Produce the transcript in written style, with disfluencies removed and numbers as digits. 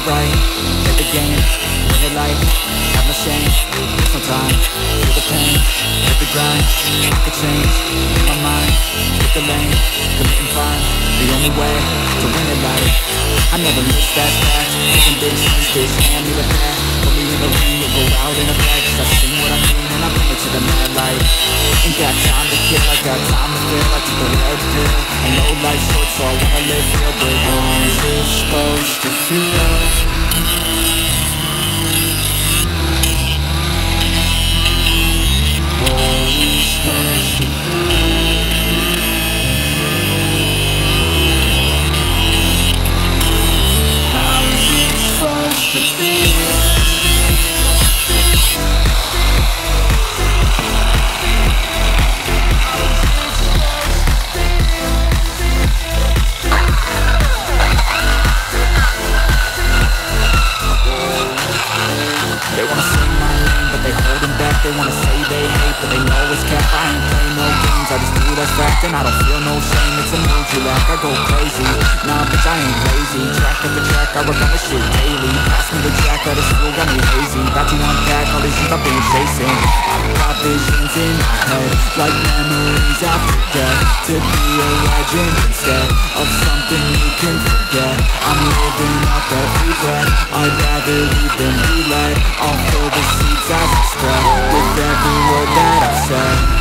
right, play the game, win it life, have no shame, there's no time, feel the pain, hit the grind, I could change, in my mind, pick the lane, commit and find, the only way to win it life. I never miss that fact, taking big swings, bitch, hand me the bat, put me in the ring and go out in a bag, cause I sing what I mean and I bring it to the mad light. Ain't got time to kill, I got time to feel, I took the red pill, I know life's short so I wanna live real, but how's it supposed to feel? They wanna sing my name, but they holding back. They wanna say they hate, but they know it's cap. I ain't playing no games, I just do that fact. And I don't feel no shame, it's a mood you lack. I go crazy, nah bitch I ain't lazy. Track after track, I work on this shit daily. Pass me the jack, all this fool got me hazy. About to unpack all these things I've been chasing. I've got visions in my head, like memories I forget. To be a legend instead of something you can forget. I'm living up every breath, I'd rather lead than be led. I'll fill the seats as I spread with every word that I've said.